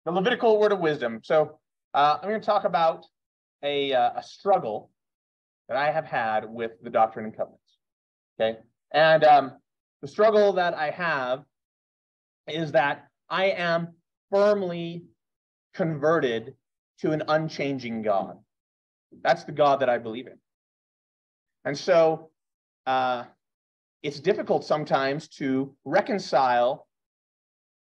the Levitical word of wisdom. So I'm going to talk about a struggle that I have had with the Doctrine and Covenants. Okay, and the struggle that I have is that I am firmly converted to an unchanging God. That's the God that I believe in. And so it's difficult sometimes to reconcile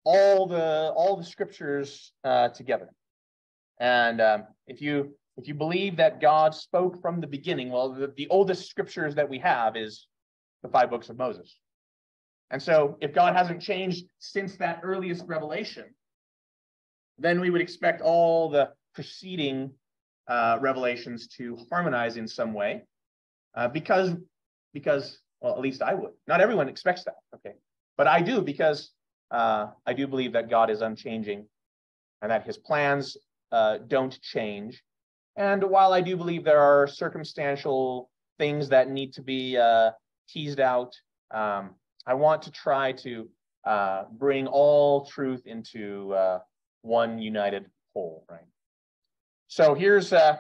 all the scriptures together. And if you believe that God spoke from the beginning, well, the oldest scriptures that we have is the 5 books of Moses. And so if God hasn't changed since that earliest revelation, then we would expect all the preceding revelations to harmonize in some way, because, well, at least I would. Not everyone expects that, okay? But I do, because I do believe that God is unchanging and that his plans don't change. And while I do believe there are circumstantial things that need to be teased out, I want to try to bring all truth into one united whole, right? So here's the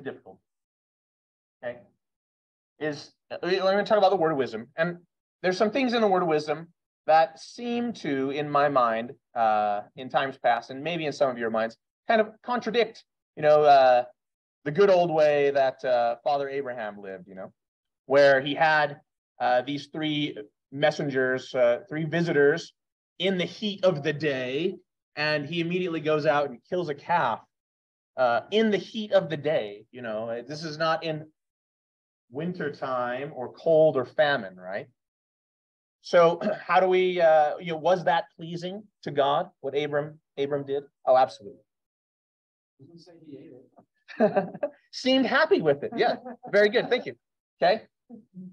difficulty. Okay, we're going to talk about the word of wisdom, and there's some things in the word of wisdom that seem to, in my mind, in times past, and maybe in some of your minds, kind of contradict, the good old way that Father Abraham lived, where he had these 3 messengers, 3 visitors in the heat of the day, and he immediately goes out and kills a calf in the heat of the day. This is not in wintertime or cold or famine, right? So how do we, was that pleasing to God, what Abram did? Oh, absolutely. Doesn't say he ate it. Seemed happy with it. Yeah, very good. Thank you. Okay,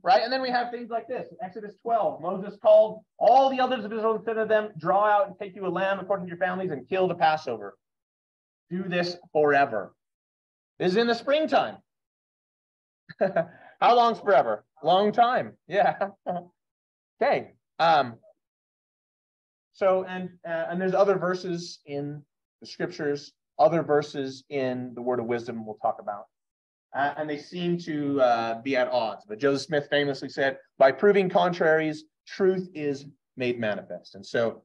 right? And then we have things like this. Exodus 12, Moses called all the elders of Israel and said to them, draw out and take you a lamb according to your families and kill the Passover. Do this forever. This is in the springtime. How long's forever? Long time. Yeah. Okay. So, and there's other verses in the scriptures, other verses in the word of wisdom we'll talk about. And they seem to be at odds. But Joseph Smith famously said, by proving contraries, truth is made manifest. And so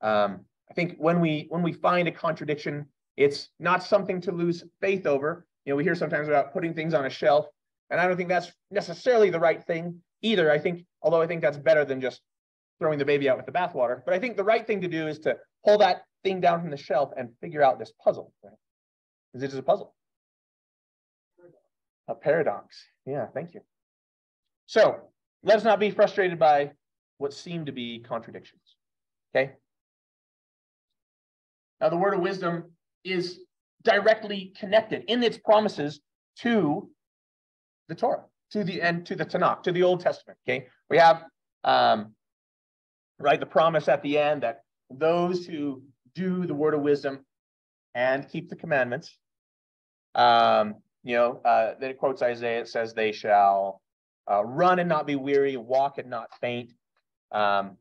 I think when we find a contradiction, it's not something to lose faith over. We hear sometimes about putting things on a shelf, and I don't think that's necessarily the right thing either. Although I think that's better than just throwing the baby out with the bathwater. But I think the right thing to do is to pull that thing down from the shelf and figure out this puzzle, right? Because it is a puzzle. A paradox. Yeah, thank you. So let's not be frustrated by what seem to be contradictions. Okay. Now, the word of wisdom is directly connected in its promises to the Torah, to the Tanakh, to the Old Testament. Okay, we have the promise at the end that those who do the word of wisdom and keep the commandments, then it quotes Isaiah. It says they shall run and not be weary, walk and not faint. The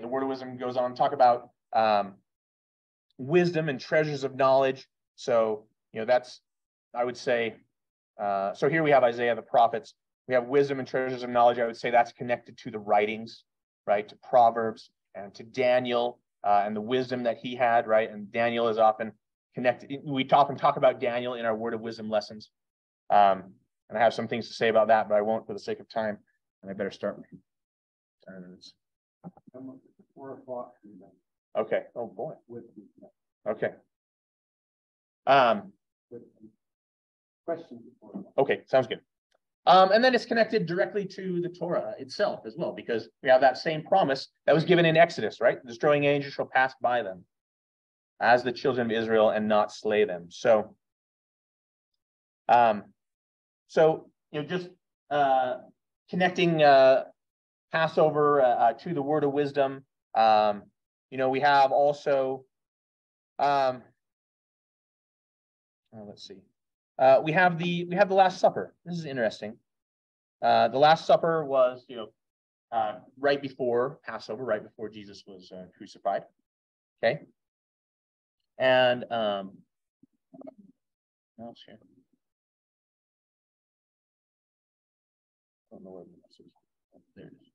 word of wisdom goes on to talk about wisdom and treasures of knowledge. So, that's, I would say, so here we have Isaiah, the prophets. We have wisdom and treasures of knowledge. I would say that's connected to the writings, right? To Proverbs and to Daniel and the wisdom that he had, right? And Daniel is often connected. We often talk about Daniel in our word of wisdom lessons. And I have some things to say about that, but I won't for the sake of time. And I better start. 10 minutes. 4 o'clock. Okay. Oh boy. Okay. Questions? Okay, sounds good. And then it's connected directly to the Torah itself as well, because we have that same promise that was given in Exodus, right? The destroying angel shall pass by them as the children of Israel and not slay them. So, just connecting Passover to the word of wisdom. We have also, let's see. We have the Last Supper. This is interesting. The Last Supper was, right before Passover, right before Jesus was crucified. Okay. And what else here? I don't know where the message is. Oh, there it is.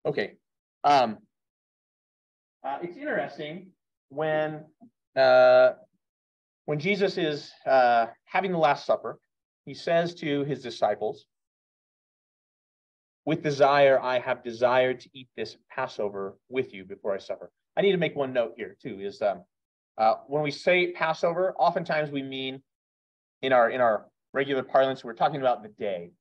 Okay. It's interesting when Jesus is having the Last Supper, he says to his disciples, "With desire, I have desired to eat this Passover with you before I suffer." I need to make one note here too, is when we say Passover, oftentimes we mean in our regular parlance, we're talking about the day.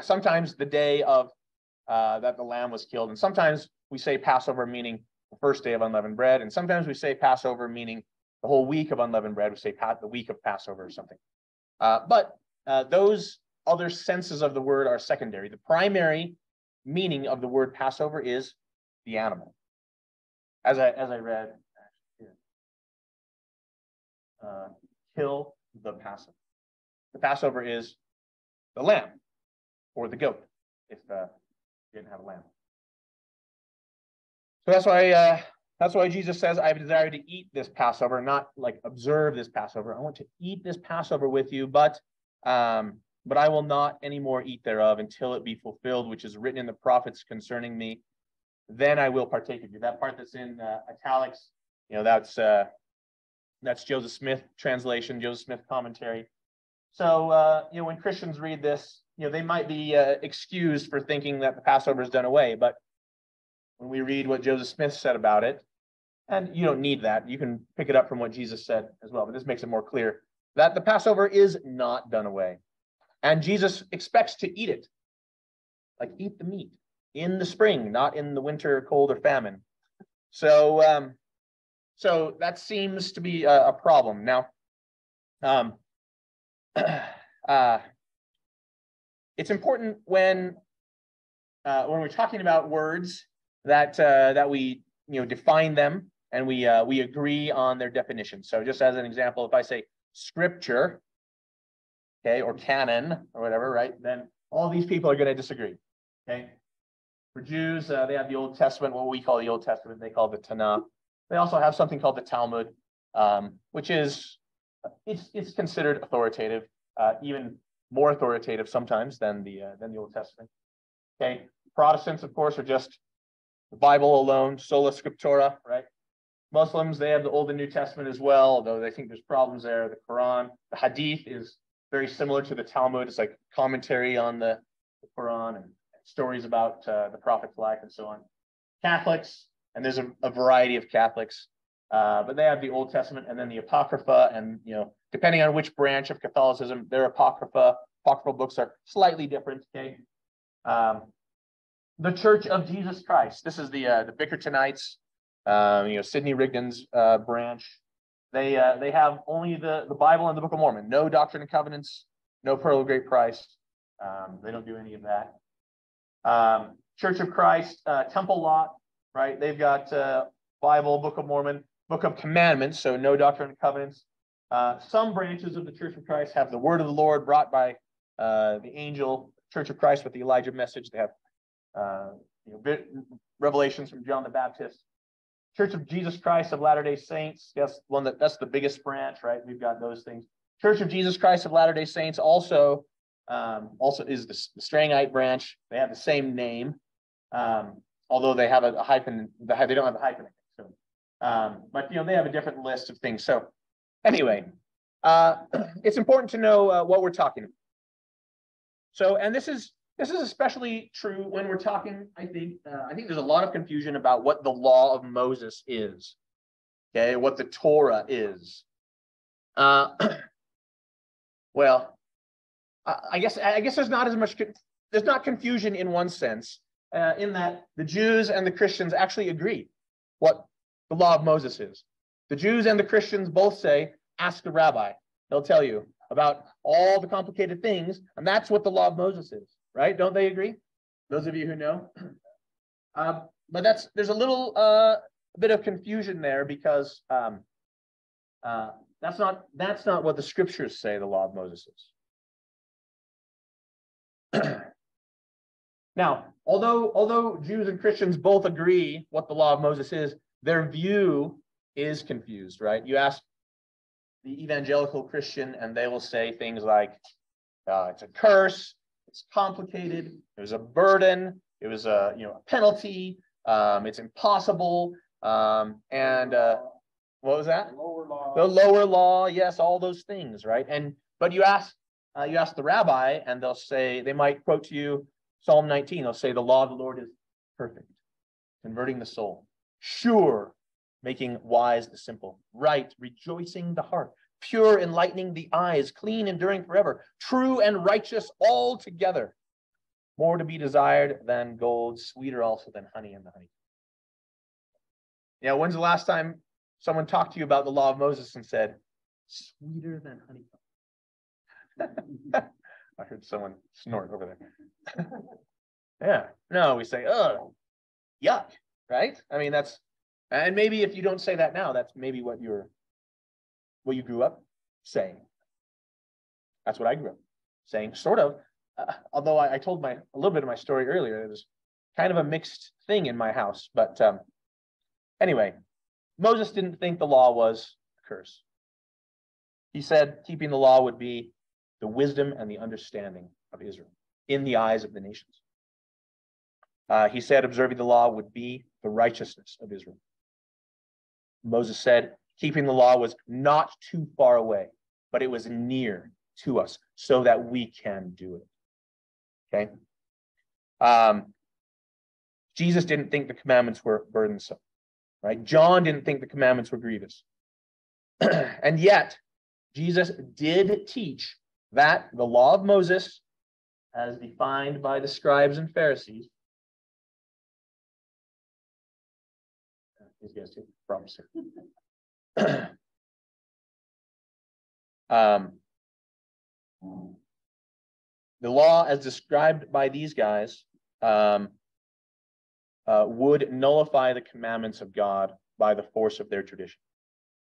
Sometimes the day of that the lamb was killed, and sometimes we say Passover meaning the first day of unleavened bread, and sometimes we say Passover meaning the whole week of unleavened bread. We say the week of Passover or something. But those other senses of the word are secondary. The primary meaning of the word Passover is the animal. As I read, kill the Passover. The Passover is the lamb or the goat, if you didn't have a lamb. So that's why Jesus says, "I have desired to eat this Passover," not like observe this Passover. I want to eat this Passover with you, but I will not anymore eat thereof until it be fulfilled, which is written in the prophets concerning me. Then I will partake of you. That part that's in italics, that's Joseph Smith translation, Joseph Smith commentary. So when Christians read this, they might be excused for thinking that the Passover is done away. But when we read what Joseph Smith said about it, and you don't need that, you can pick it up from what Jesus said as well. But this makes it more clear that the Passover is not done away, and Jesus expects to eat it, like eat the meat in the spring, not in the winter, cold, or famine. So that seems to be a problem. Now, it's important when we're talking about words that we define them and we agree on their definition. So just as an example, if I say scripture, okay, or canon or whatever, right, then all these people are going to disagree. Okay. For Jews, they have the Old Testament, what we call the Old Testament. They call it the Tanakh. They also have something called the Talmud, which is it's considered authoritative, even more authoritative sometimes than the Old Testament. Okay, Protestants, of course, are just the Bible alone, sola scriptura, right? Muslims, they have the Old and New Testament as well, although they think there's problems there. The Quran, the Hadith is very similar to the Talmud. It's like commentary on the Quran and stories about the prophet's life and so on. Catholics, and there's a variety of Catholics, but they have the Old Testament and then the Apocrypha, and depending on which branch of Catholicism, their apocryphal books are slightly different. Okay, the Church of Jesus Christ. This is the Bickertonites, Sidney Rigdon's branch. They have only the Bible and the Book of Mormon. No Doctrine and Covenants, no Pearl of Great Price. They don't do any of that. Church of Christ, Temple Lot, right? They've got Bible, Book of Mormon, Book of Commandments, so no Doctrine and Covenants. Some branches of the Church of Christ have the Word of the Lord brought by the angel. Church of Christ with the Elijah message. They have revelations from John the Baptist. Church of Jesus Christ of Latter-day Saints. That's the biggest branch, right? We've got those things. Church of Jesus Christ of Latter-day Saints also is the Strangite branch. They have the same name, although they have a hyphen. They don't have a hyphen. So, but they have a different list of things. So anyway, it's important to know what we're talking about. So, and this is especially true when we're talking. I think there's a lot of confusion about what the law of Moses is. Okay, what the Torah is. Well, I guess there's not as much. There's not confusion in one sense, in that the Jews and the Christians actually agree what the law of Moses is. The Jews and the Christians both say, "Ask the rabbi; they'll tell you about all the complicated things," and that's what the law of Moses is, right? Don't they agree? Those of you who know. But there's a little bit of confusion there because that's not what the scriptures say the law of Moses is. Now, although Jews and Christians both agree what the law of Moses is, their view is confused, right? You ask the evangelical Christian, and they will say things like, it's a curse, it's complicated, it was a burden, it was a penalty, it's impossible, and what was that? Lower law. The lower law, yes, all those things, right? But you ask the rabbi, and they might quote to you Psalm 19. They'll say, the law of the Lord is perfect, converting the soul, sure, making wise the simple, right, rejoicing the heart, pure, enlightening the eyes, clean, enduring forever, true and righteous altogether, more to be desired than gold, sweeter also than honey and the honey. When's the last time someone talked to you about the law of Moses and said, sweeter than honeycomb? I heard someone snort over there. Yeah, no, we say, oh, yuck, right? I mean, and maybe if you don't say that now, that's maybe what you grew up saying. That's what I grew up saying, sort of. Although I told a little bit of my story earlier, it was kind of a mixed thing in my house. But anyway, Moses didn't think the law was a curse. He said keeping the law would be the wisdom and the understanding of Israel in the eyes of the nations. He said observing the law would be the righteousness of Israel. Moses said keeping the law was not too far away, but it was near to us so that we can do it. Okay. Jesus didn't think the commandments were burdensome, right? John didn't think the commandments were grievous. And yet, Jesus did teach that the law of Moses, as defined by the scribes and Pharisees, these guys too, promise. The law, as described by these guys, would nullify the commandments of God by the force of their tradition.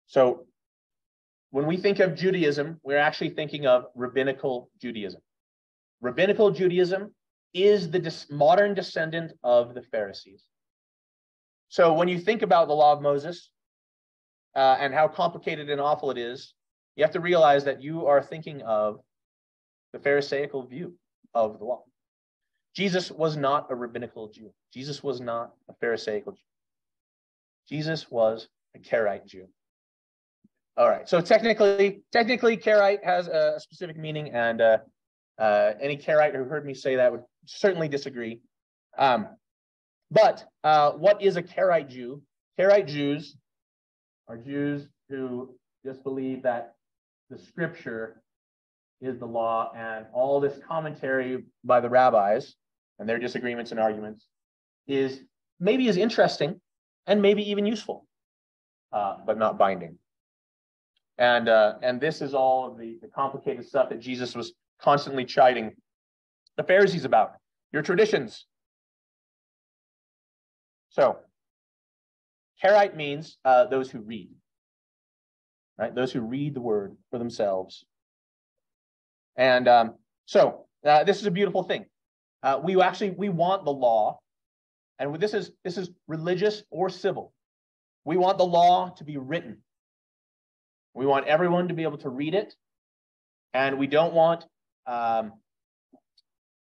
So when we think of Judaism, we're actually thinking of rabbinical Judaism. Rabbinical Judaism is the modern descendant of the Pharisees. So when you think about the law of Moses and how complicated and awful it is, you have to realize that you are thinking of the Pharisaical view of the law. Jesus was not a rabbinical Jew. Jesus was not a Pharisaical Jew. Jesus was a Karaite Jew. All right, so technically, Karaite has a specific meaning, and any Karaite who heard me say that would certainly disagree. But what is a Karaite Jew? Karaite Jews are Jews who just believe that the scripture is the law, and all this commentary by the rabbis and their disagreements and arguments is interesting and maybe even useful, but not binding. And this is all of the complicated stuff that Jesus was constantly chiding the Pharisees about. Your traditions. So, Karaite means those who read, right? Those who read the word for themselves. And so this is a beautiful thing. We want the law, and this is religious or civil. We want the law to be written. We want everyone to be able to read it, and we don't want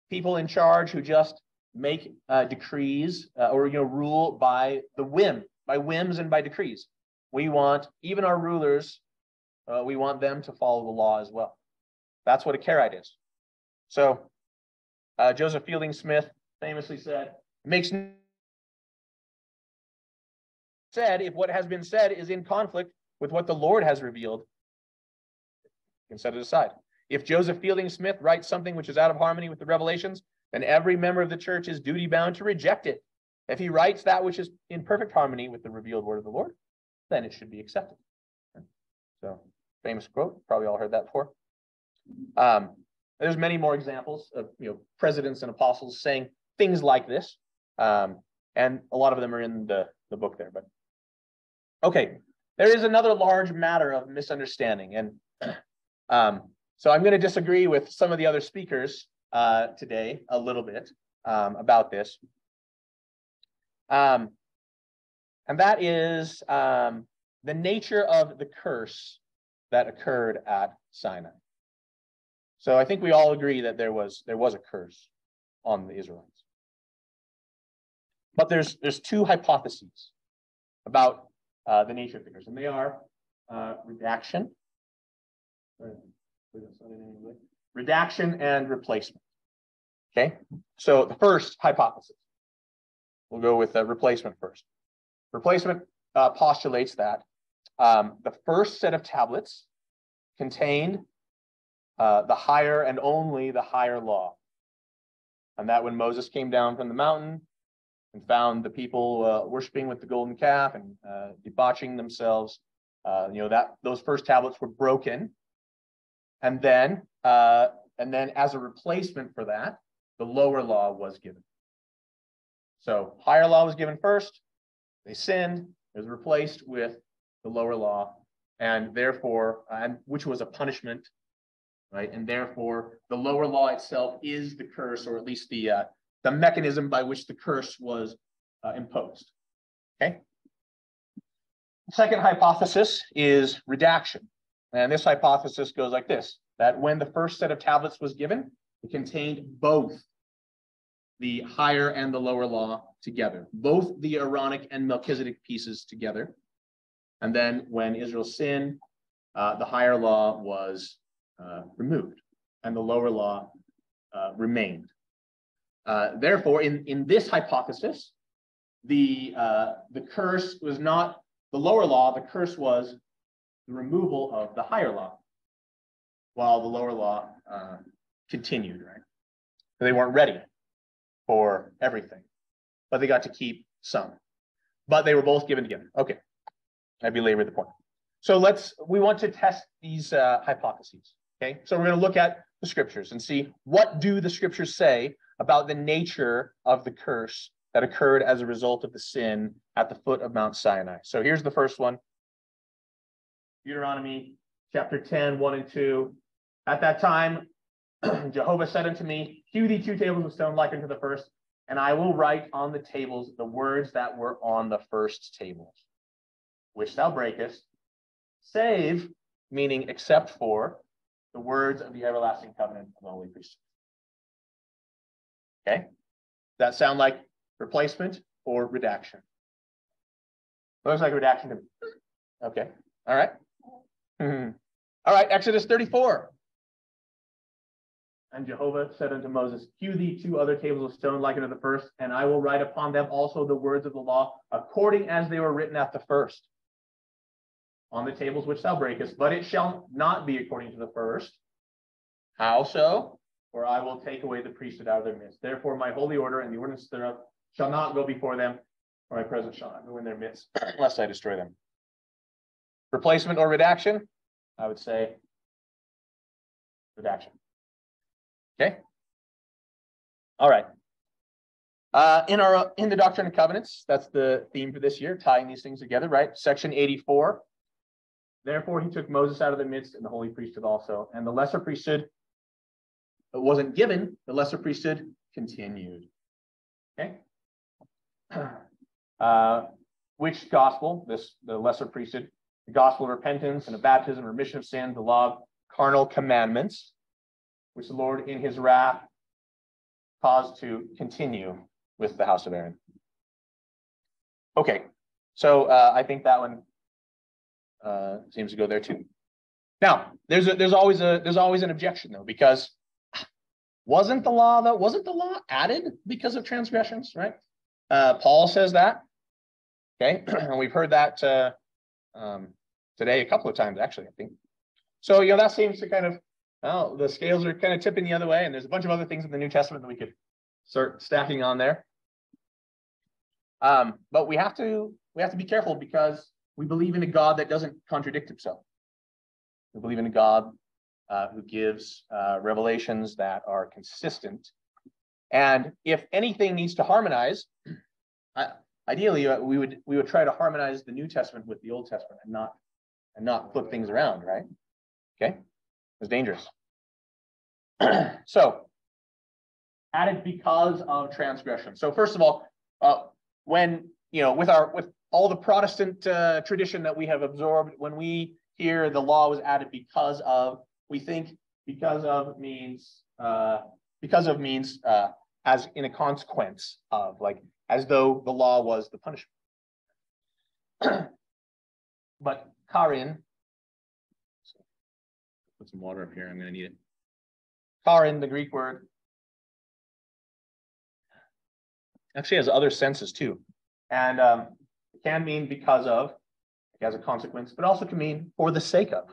people in charge who just make decrees or rule by whims and by decrees. We want even our rulers. We want them to follow the law as well. That's what a Karaite is. So Joseph Fielding Smith famously said, if what has been said is in conflict with what the Lord has revealed, you can set it aside. If Joseph Fielding Smith writes something which is out of harmony with the revelations, then every member of the church is duty bound to reject it. If he writes that which is in perfect harmony with the revealed word of the Lord, then it should be accepted. So, famous quote, probably all heard that before. There's many more examples of presidents and apostles saying things like this, and a lot of them are in the book there. But okay, there is another large matter of misunderstanding, and so I'm going to disagree with some of the other speakers today a little bit about this. And that is the nature of the curse that occurred at Sinai. So I think we all agree that there was a curse on the Israelites. But there's two hypotheses about the nature of the curse, and they are redaction and replacement. Okay, so the first hypothesis, we'll go with replacement first. Replacement postulates that the first set of tablets contained the higher and only the higher law, and that when Moses came down from the mountain and found the people worshiping with the golden calf and debauching themselves, that those first tablets were broken, and then as a replacement for that, the lower law was given. So higher law was given first. They sinned. It was replaced with the lower law, and therefore, which was a punishment, right? And therefore, the lower law itself is the curse, or at least the mechanism by which the curse was imposed. Okay. The second hypothesis is redaction, and this hypothesis goes like this: that when the first set of tablets was given, it contained both the higher and the lower law together, both the Aaronic and Melchizedek pieces together. And then when Israel sinned, the higher law was removed and the lower law remained. Therefore, in this hypothesis, the curse was not the lower law, the curse was the removal of the higher law, while the lower law continued, right? They weren't ready for everything, but they got to keep some. But they were both given together. Okay, I belabored the point. So we want to test these hypotheses. Okay, so we're going to look at the scriptures and see what do the scriptures say about the nature of the curse that occurred as a result of the sin at the foot of Mount Sinai. So here's the first one. Deuteronomy chapter 10, 1 and 2. At that time, Jehovah said unto me, hew thee 2 tables of stone like unto the first, and I will write on the tables the words that were on the first tables, which thou breakest, save, meaning except for, the words of the everlasting covenant of the holy priesthood. Okay? Does that sound like replacement or redaction? Looks like redaction to me. Okay. All right. All right, Exodus 34. And Jehovah said unto Moses, hew thee 2 other tables of stone like unto the first, and I will write upon them also the words of the law, according as they were written at the first, on the tables which thou breakest, but it shall not be according to the first. How so? For I will take away the priesthood out of their midst. Therefore my holy order and the ordinance thereof shall not go before them, or my presence shall not go in their midst, lest I destroy them. Replacement or redaction? I would say redaction. Okay. All right. In the Doctrine and Covenants, that's the theme for this year, tying these things together, right? Section 84. Therefore, he took Moses out of the midst, and the holy priesthood also. And the lesser priesthood wasn't given, the lesser priesthood continued. Okay. Which gospel? The lesser priesthood, the gospel of repentance and of baptism, remission of sin, the law of carnal commandments, which the Lord in his wrath caused to continue with the house of Aaron. Okay, so I think that one seems to go there too. Now, there's always an objection though, because wasn't the law added because of transgressions, right? Paul says that. Okay, and we've heard that today a couple of times actually, I think. So that seems to kind of, well, the scales are kind of tipping the other way, and there's a bunch of other things in the New Testament that we could start stacking on there. But we have to be careful because we believe in a God that doesn't contradict himself. We believe in a God who gives revelations that are consistent. And if anything needs to harmonize, ideally we would try to harmonize the New Testament with the Old Testament and not flip things around, right? Okay, it's dangerous. So added because of transgression. So first of all, when, with all the Protestant tradition that we have absorbed, when we hear the law was added because of, we think because of means as in a consequence of, like as though the law was the punishment. But karin, put some water up here, I'm going to need it. Karin, the Greek word, actually has other senses too. And it can mean because of, as a consequence, but also can mean for the sake of.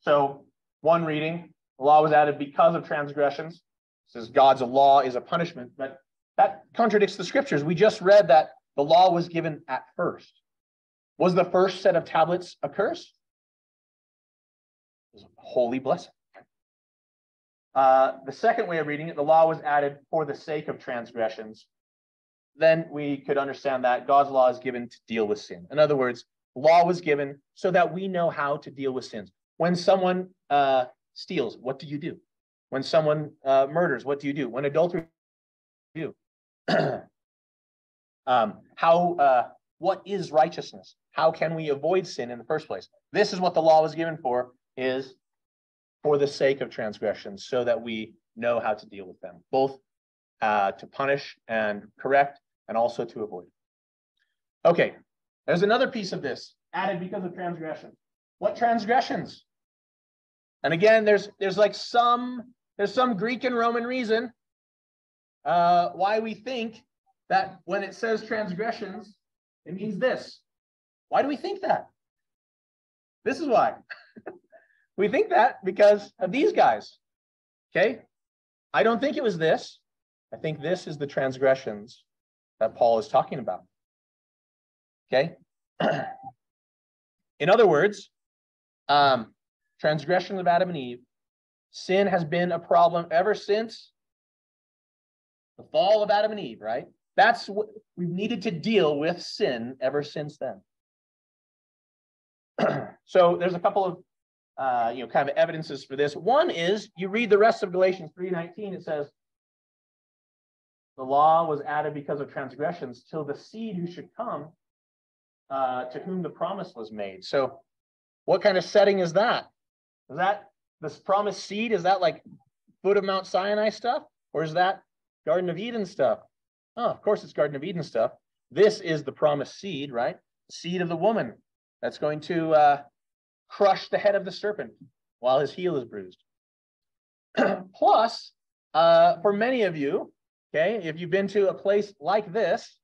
So one reading, the law was added because of transgressions. It says God's law is a punishment, but that contradicts the scriptures. We just read that the law was given at first. Was the first set of tablets a curse? It was a holy blessing. The second way of reading it, the law was added for the sake of transgressions. Then we could understand that God's law is given to deal with sin. In other words, law was given so that we know how to deal with sins. When someone steals, what do you do? When someone murders, what do you do? When adultery, what do you do? What is righteousness? How can we avoid sin in the first place? This is what the law was given for, is for the sake of transgressions, so that we know how to deal with them, both to punish and correct, and also to avoid. Okay, there's another piece of this, added because of transgression. What transgressions? And again, there's some Greek and Roman reason why we think that when it says transgressions, it means this. Why do we think that? This is why. We think that because of these guys. Okay? I don't think it was this. I think this is the transgressions that Paul is talking about. Okay? In other words, transgression of Adam and Eve, sin has been a problem ever since the fall of Adam and Eve, right? That's what we've needed to deal with, sin, ever since then. So there's a couple of kind of evidences for this. One is, you read the rest of Galatians 3:19, it says, the law was added because of transgressions till the seed who should come, to whom the promise was made. So what kind of setting is that? Is that this promised seed? Is that like foot of Mount Sinai stuff? Or is that Garden of Eden stuff? Oh, of course it's Garden of Eden stuff. This is the promised seed, right? The seed of the woman that's going to crush the head of the serpent while his heel is bruised. Plus, for many of you, okay, if you've been to a place like this,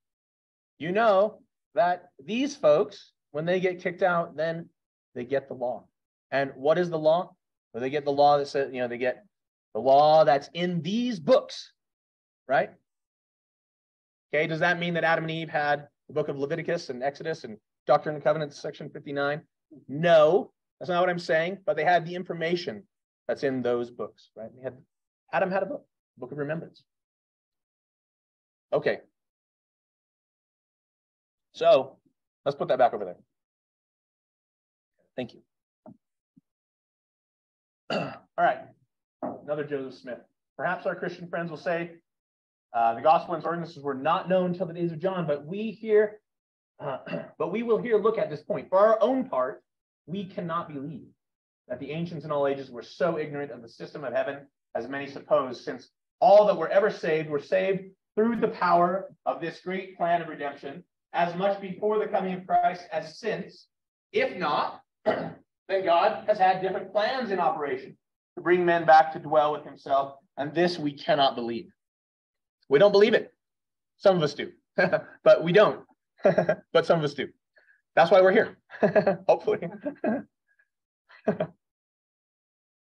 you know that these folks, when they get kicked out, then they get the law. And what is the law? Well, they get the law that says, they get the law that's in these books, right? Okay, does that mean that Adam and Eve had the book of Leviticus and Exodus and Doctrine and Covenants, section 59? No, that's not what I'm saying, but they had the information that's in those books, right? Adam had a book, Book of Remembrance. Okay. So let's put that back over there. Thank you. All right, another Joseph Smith. Perhaps our Christian friends will say the gospel and ordinances were not known until the days of John, but we will here look at this point. For our own part, we cannot believe that the ancients in all ages were so ignorant of the system of heaven as many suppose, since all that were ever saved were saved through the power of this great plan of redemption, as much before the coming of Christ as since. If not, then God has had different plans in operation to bring men back to dwell with himself, and this we cannot believe. We don't believe it. Some of us do, but we don't. But some of us do. That's why we're here, hopefully.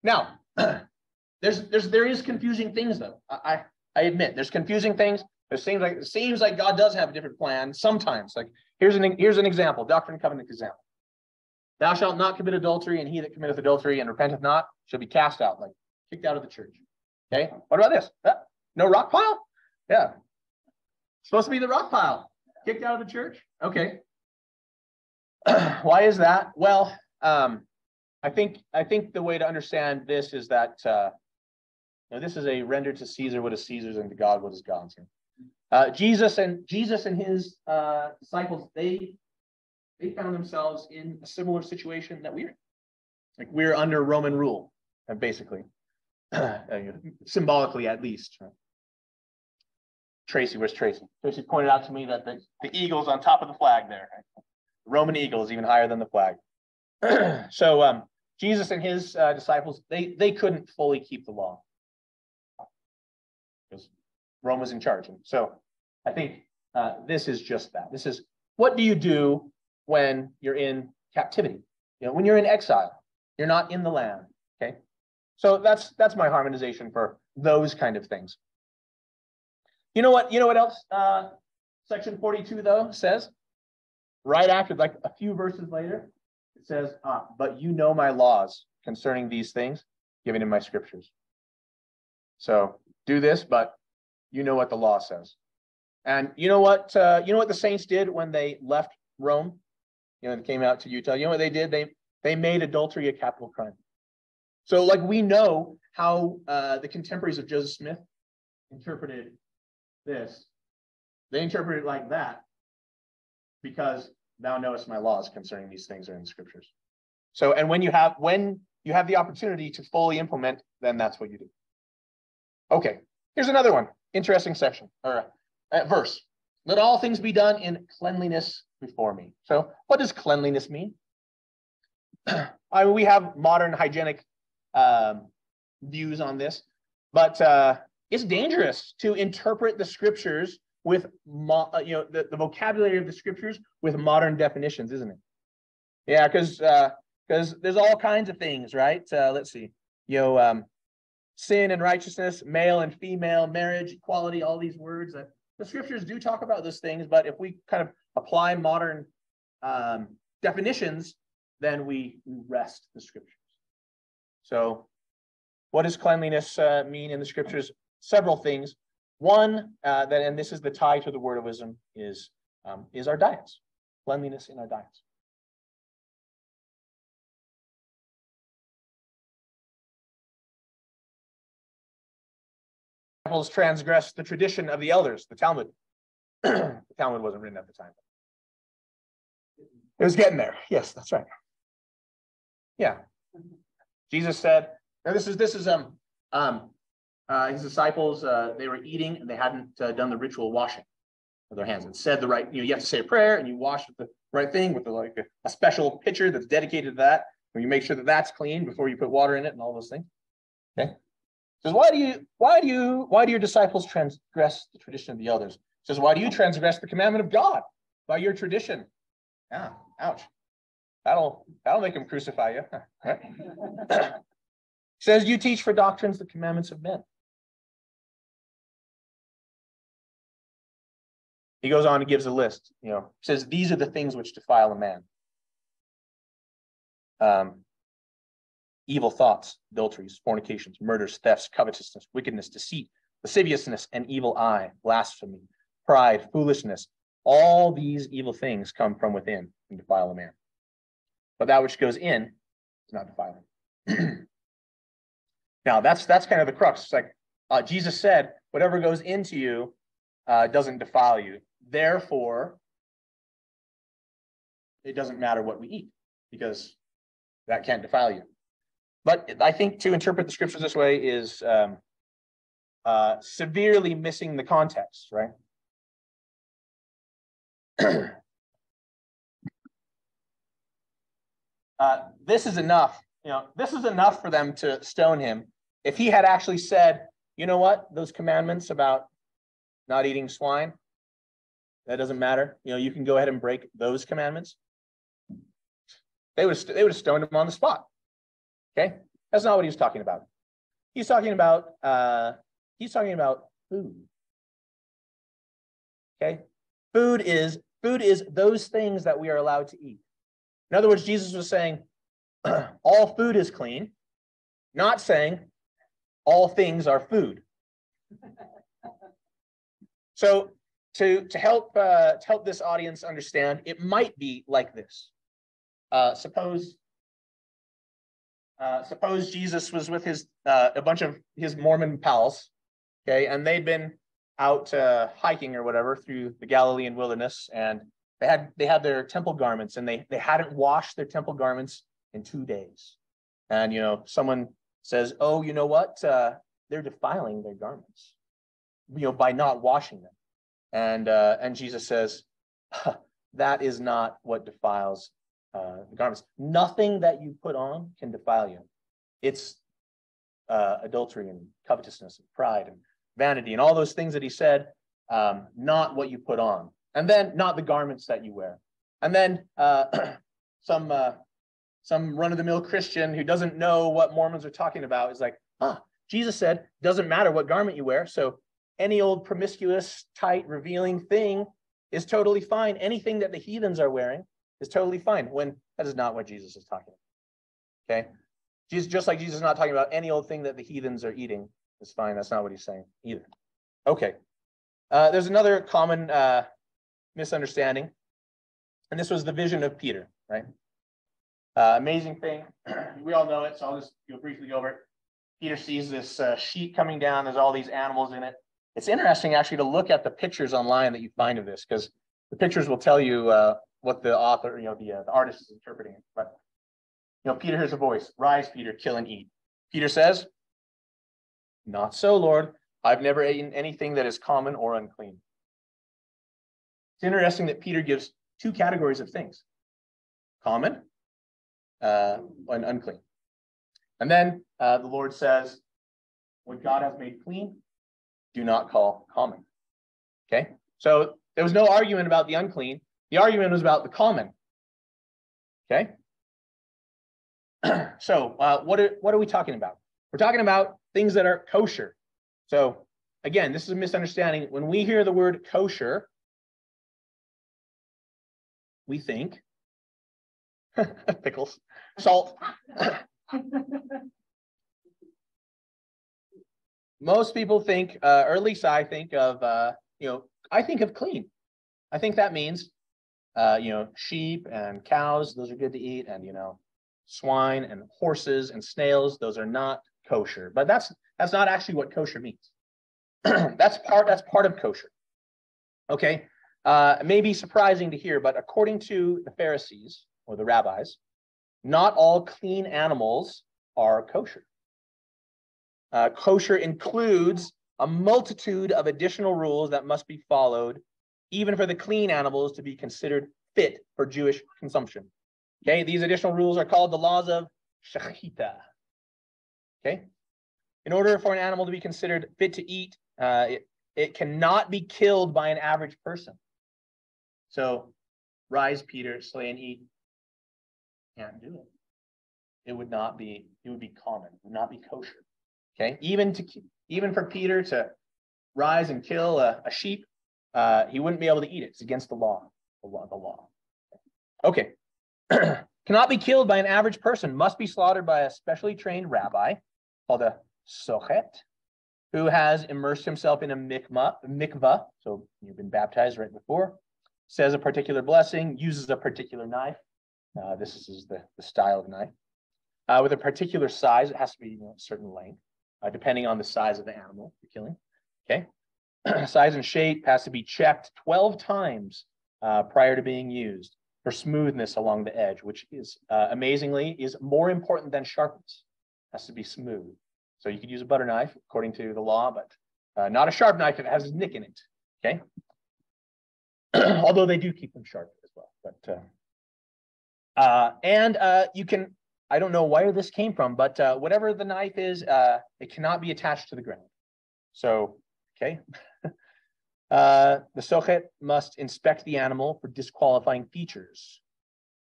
Now, there is confusing things, though. I admit there's confusing things. It seems like God does have a different plan sometimes. Like here's an example, Doctrine and Covenant example. Thou shalt not commit adultery, and he that committeth adultery and repenteth not shall be cast out, like kicked out of the church. Okay, what about this? No rock pile? Yeah, supposed to be the rock pile. Kicked out of the church? Okay. Why is that? Well, I think the way to understand this is that this is a render to Caesar what is Caesar's and to God what is God's. Jesus and his disciples, they found themselves in a similar situation that we're in. Like we're under Roman rule, basically, symbolically at least. Tracy, where's Tracy? Tracy pointed out to me that the eagle's on top of the flag there. Right? The Roman eagle is even higher than the flag. So Jesus and his disciples, they couldn't fully keep the law because Rome was in charge. And so I think this is just that. This is, what do you do when you're in captivity? When you're in exile, you're not in the land. Okay, so that's my harmonization for those kind of things. You know what else section 42 though says? Right after, like a few verses later, it says, but you know my laws concerning these things given in my scriptures. So do this, but you know what the law says. And you know what the saints did when they left Rome? They came out to Utah. You know what they did? They made adultery a capital crime. So like we know how the contemporaries of Joseph Smith interpreted this. They interpreted it like that because thou knowest my laws concerning these things are in the scriptures. So, and when you have the opportunity to fully implement, then that's what you do. Okay, here's another one. Interesting section or verse. Let all things be done in cleanliness before me. So what does cleanliness mean? We have modern hygienic views on this, but it's dangerous to interpret the scriptures with the vocabulary of the scriptures with modern definitions, isn't it? Yeah, because there's all kinds of things, right? Let's see, sin and righteousness, male and female, marriage, equality, all these words. The scriptures do talk about those things, but if we kind of apply modern definitions, then we rest the scriptures. So what does cleanliness mean in the scriptures? Several things. One, and this is the tie to the word of wisdom, is our diets. Cleanliness in our diets. Disciples transgressed the tradition of the elders, the Talmud. The Talmud wasn't written at the time. It was getting there. Yes, that's right. Yeah. Jesus said, now this is his disciples, they were eating and they hadn't done the ritual washing of their hands. It said the right, you have to say a prayer and you wash with the right thing with a special pitcher that's dedicated to that, where you make sure that that's clean before you put water in it and all those things. Okay. It says, why do your disciples transgress the tradition of the elders? It says, why do you transgress the commandment of God by your tradition? Yeah, ouch. That'll make him crucify you. It says, you teach for doctrines the commandments of men. He goes on and gives a list. Says these are the things which defile a man. Evil thoughts, adulteries, fornications, murders, thefts, covetousness, wickedness, deceit, lasciviousness, an evil eye, blasphemy, pride, foolishness. All these evil things come from within and defile a man. But that which goes in is not defiling. Now, that's kind of the crux. It's like Jesus said, whatever goes into you doesn't defile you. Therefore, it doesn't matter what we eat because that can't defile you. But I think to interpret the scriptures this way is severely missing the context, right? This is enough. This is enough for them to stone him. If he had actually said, you know what, those commandments about not eating swine, that doesn't matter. You can go ahead and break those commandments. They would have stoned him on the spot. Okay, that's not what he was talking about. He's talking about food. Okay, food is those things that we are allowed to eat. In other words, Jesus was saying all food is clean, not saying all things are food. So to help this audience understand, it might be like this. Suppose suppose Jesus was with his a bunch of his Mormon pals, okay, and they'd been out hiking or whatever through the Galilean wilderness, and they had their temple garments, and they hadn't washed their temple garments in 2 days. And someone says, "Oh, you know what? They're defiling their garments, by not washing them." And Jesus says, "That is not what defiles the garments. Nothing that you put on can defile you. It's adultery and covetousness and pride and vanity and all those things that he said, not what you put on. And then not the garments that you wear." And then some run-of-the-mill Christian who doesn't know what Mormons are talking about is like, Jesus said, doesn't matter what garment you wear. So any old promiscuous, tight, revealing thing is totally fine. Anything that the heathens are wearing is totally fine, when that is not what Jesus is talking about. Okay? Just like Jesus is not talking about any old thing that the heathens are eating is fine. That's not what he's saying either. Okay. There's another common misunderstanding, and this was the vision of Peter, right? Amazing thing. We all know it, so I'll just briefly go over it. Peter sees this sheet coming down. There's all these animals in it. It's interesting, actually, to look at the pictures online that you find of this, because the pictures will tell you what the author, the artist is interpreting it. But, Peter hears a voice, "Rise, Peter, kill and eat." Peter says, "Not so, Lord. I've never eaten anything that is common or unclean." It's interesting that Peter gives two categories of things: common and unclean. And then the Lord says, "What God has made clean, do not call common." Okay? So there was no argument about the unclean. The argument was about the common. Okay? So what are we talking about? We're talking about things that are kosher. So again, this is a misunderstanding. When we hear the word kosher, we think pickles, salt. Most people think, or at least I think of, I think of clean. I think that means, sheep and cows, those are good to eat, and swine and horses and snails, those are not kosher. But that's not actually what kosher means. That's part of kosher. Okay, it may be surprising to hear, but according to the Pharisees or the rabbis, not all clean animals are kosher. Kosher includes a multitude of additional rules that must be followed, even for the clean animals to be considered fit for Jewish consumption. Okay, these additional rules are called the laws of shechita. Okay, in order for an animal to be considered fit to eat, it cannot be killed by an average person. So, "Rise, Peter, slay and eat." Can't do it. It would be common. It would not be kosher. Okay, even for Peter to rise and kill a sheep, he wouldn't be able to eat it. It's against the law. The law. Okay. Cannot be killed by an average person. Must be slaughtered by a specially trained rabbi called a sochet, who has immersed himself in a mikvah. So you've been baptized right before. Says a particular blessing. Uses a particular knife. This is the style of knife. With a particular size. It has to be a certain length, depending on the size of the animal you're killing. Okay. Size and shape has to be checked 12 times prior to being used for smoothness along the edge, which is amazingly is more important than sharpness. It has to be smooth. So you could use a butter knife according to the law, but not a sharp knife if it has a nick in it. Okay. Although they do keep them sharp as well. But you can, I don't know where this came from, but whatever the knife is, it cannot be attached to the ground. So, okay. The sochet must inspect the animal for disqualifying features.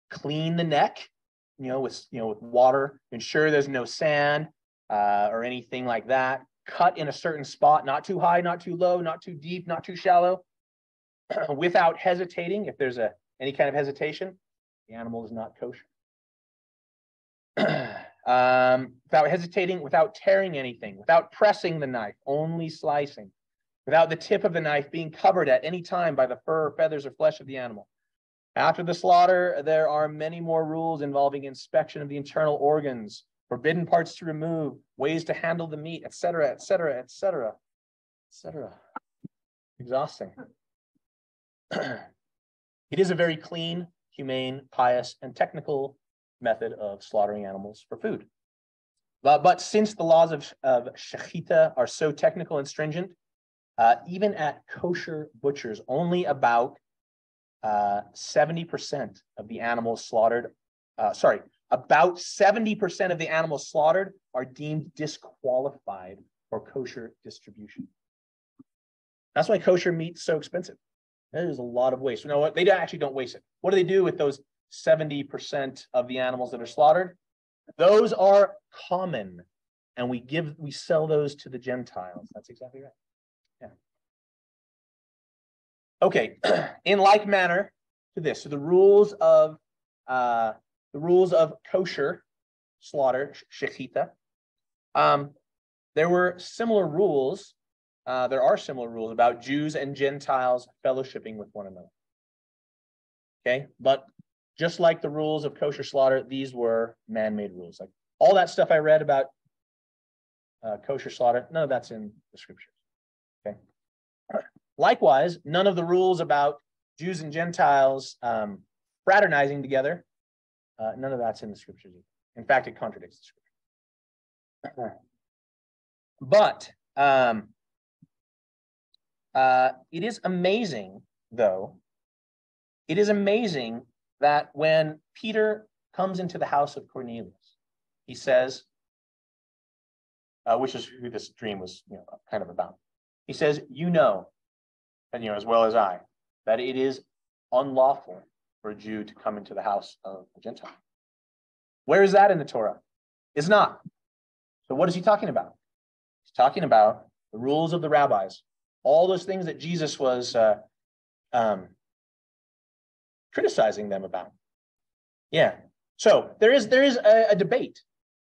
Clean the neck, with water. Ensure there's no sand or anything like that. Cut in a certain spot, not too high, not too low, not too deep, not too shallow. Without hesitating, if there's any kind of hesitation, the animal is not kosher. Without hesitating, without tearing anything, without pressing the knife, only slicing. Without the tip of the knife being covered at any time by the fur, feathers, or flesh of the animal. After the slaughter, there are many more rules involving inspection of the internal organs forbidden parts to remove, ways to handle the meat, etc., etc., etc., etc. Exhausting. It is a very clean, humane, pious, and technical method of slaughtering animals for food. But since the laws of shechita are so technical and stringent, even at kosher butchers, only about 70% of the animals slaughtered, about 70% of the animals slaughtered are deemed disqualified for kosher distribution. That's why kosher meat's so expensive. There's a lot of waste. You know what? They actually don't waste it. What do they do with those 70% of the animals that are slaughtered? Those are common, and we sell those to the Gentiles. That's exactly right. Yeah. Okay. In like manner to this, so the rules of kosher slaughter, shechita. There were similar rules. There are similar rules about Jews and Gentiles fellowshipping with one another. Okay, but just like the rules of kosher slaughter, these were man-made rules. Like all that stuff I read about kosher slaughter, none of that's in the scriptures. Okay. Likewise, none of the rules about Jews and Gentiles fraternizing together, none of that's in the scriptures. In fact, it contradicts the scripture. But it is amazing, though, it is amazing that when Peter comes into the house of Cornelius, he says, which is who this dream was, kind of about. He says, and as well as I, that it is unlawful for a Jew to come into the house of a Gentile. Where is that in the Torah? It's not. So what is he talking about? He's talking about the rules of the rabbis, all those things that Jesus was criticizing them about. Yeah. So there is a debate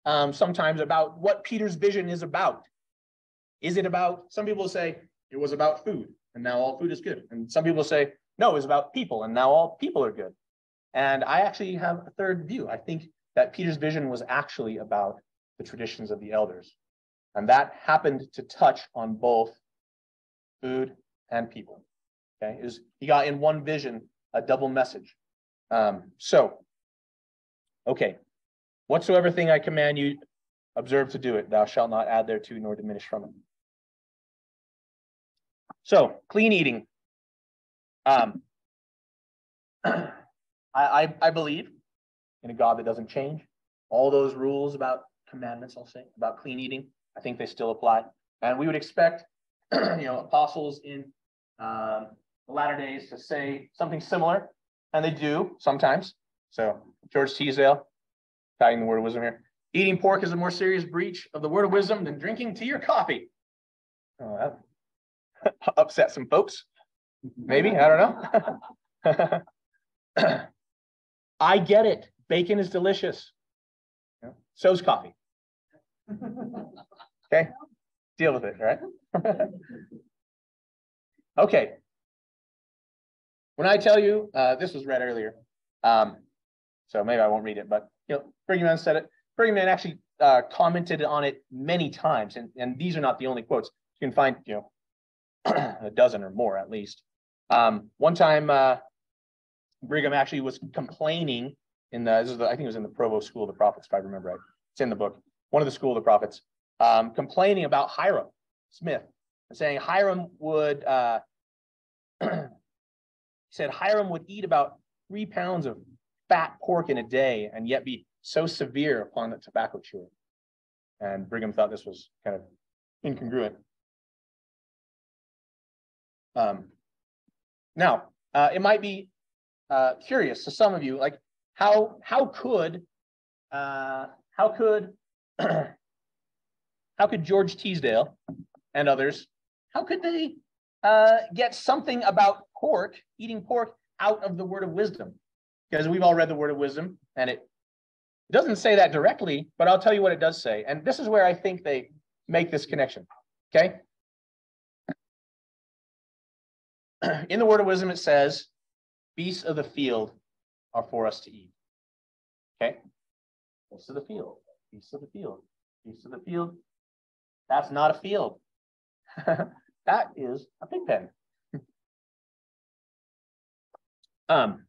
sometimes about what Peter's vision is about. Is it about, some people say it was about food and now all food is good. And some people say, no, it was about people and now all people are good. And I actually have a third view. I think that Peter's vision was actually about the traditions of the elders. And that happened to touch on both food and people. Okay, he got in one vision a double message. Okay, whatsoever thing I command you, observe to do it. Thou shalt not add thereto nor diminish from it. So, clean eating. I believe in a God that doesn't change. All those rules about commandments, I'll say, about clean eating, I think they still apply. And we would expect, apostles in the latter days to say something similar, and they do sometimes. So George Teasdale, citing the word of wisdom here. Eating pork is a more serious breach of the word of wisdom than drinking tea or coffee. Oh, that upset some folks. Maybe, I don't know. I get it. Bacon is delicious. So's coffee. Okay, deal with it, all right? Okay. When I tell you, this was read earlier, so maybe I won't read it, but Brigham Young said it. Brigham Young actually commented on it many times, and these are not the only quotes. You can find a dozen or more at least. One time, Brigham actually was complaining in I think it was in the Provo School of the Prophets, if I remember right. It's in the book. One of the School of the Prophets, complaining about Hiram Smith, and saying Hiram would. He said Hiram would eat about 3 pounds of fat pork in a day and yet be so severe upon the tobacco chewer. And Brigham thought this was kind of incongruent. Now, it might be curious to some of you, like how could George Teasdale and others, how could they get something about pork, eating pork, out of the word of wisdom? Because we've all read the word of wisdom, and it doesn't say that directly, but I'll tell you what it does say. And this is where I think they make this connection, okay? In the word of wisdom, it says, beasts of the field are for us to eat, okay? Beasts of the field. beasts of the field. Beasts of the field. That's not a field. That is a pig pen. One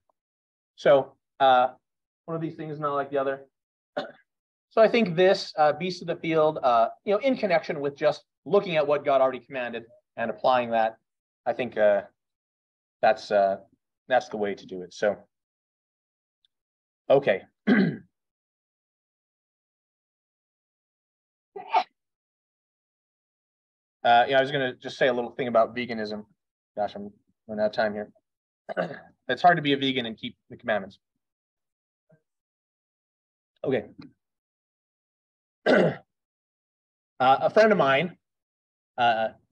of these things is not like the other. So I think this beast of the field, in connection with just looking at what God already commanded and applying that, I think that's the way to do it. So, okay. I was going to just say a little thing about veganism. Gosh, I'm running out of time here. It's hard to be a vegan and keep the commandments. Okay. A friend of mine,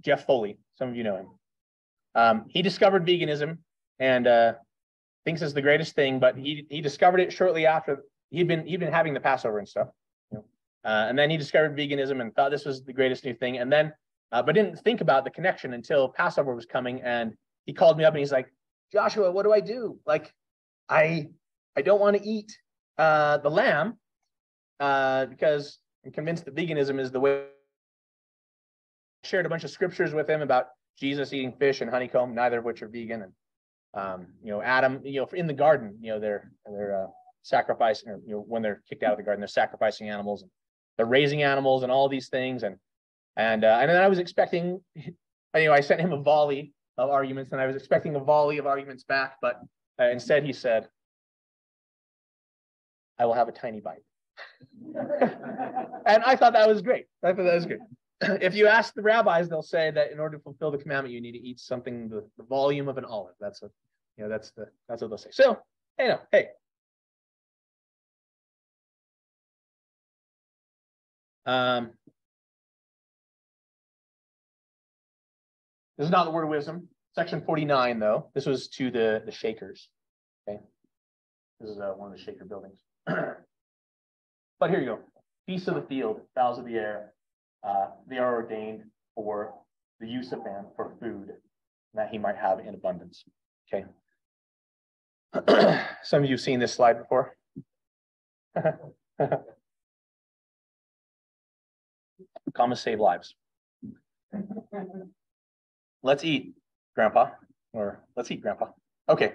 Jeff Foley, some of you know him. He discovered veganism and thinks it's the greatest thing, but he discovered it shortly after he'd been having the Passover and stuff. And then he discovered veganism and thought this was the greatest new thing. And then, but didn't think about the connection until Passover was coming. And he called me up and he's like, Joshua, what do I do? Like, I don't want to eat the lamb because I'm convinced that veganism is the way. I shared a bunch of scriptures with him about Jesus eating fish and honeycomb, neither of which are vegan. And Adam, in the garden, they're sacrificing, or when they're kicked out of the garden, they're sacrificing animals, and they're raising animals, and all these things. And then I was expecting, I sent him a volley of arguments, and I was expecting a volley of arguments back, but instead he said, "I will have a tiny bite." And I thought that was great. I thought that was good. If you ask the rabbis, they'll say that in order to fulfill the commandment, you need to eat something the volume of an olive. That's what they'll say. So, hey. This is not the word of wisdom. Section 49, though. This was to the Shakers. Okay, this is one of the Shaker buildings. But here you go. Beasts of the field, fowls of the air. They are ordained for the use of man for food that he might have in abundance. Okay. Some of you have seen this slide before. Commas save lives. Let's eat, Grandpa, or let's eat, Grandpa. Okay.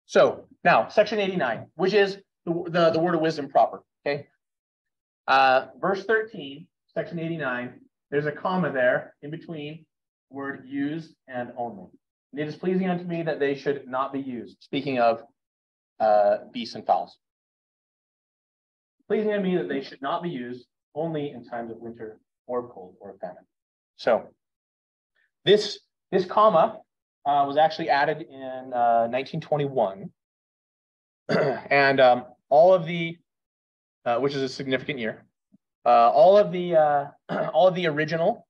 So now, section 89, which is the word of wisdom proper. Okay. Verse 13, section 89, there's a comma there in between word used and only. And it is pleasing unto me that they should not be used. Speaking of beasts and fowls. Pleasing unto me that they should not be used only in times of winter or cold or famine. So this comma was actually added in 1921. And all of the, which is a significant year, all of the original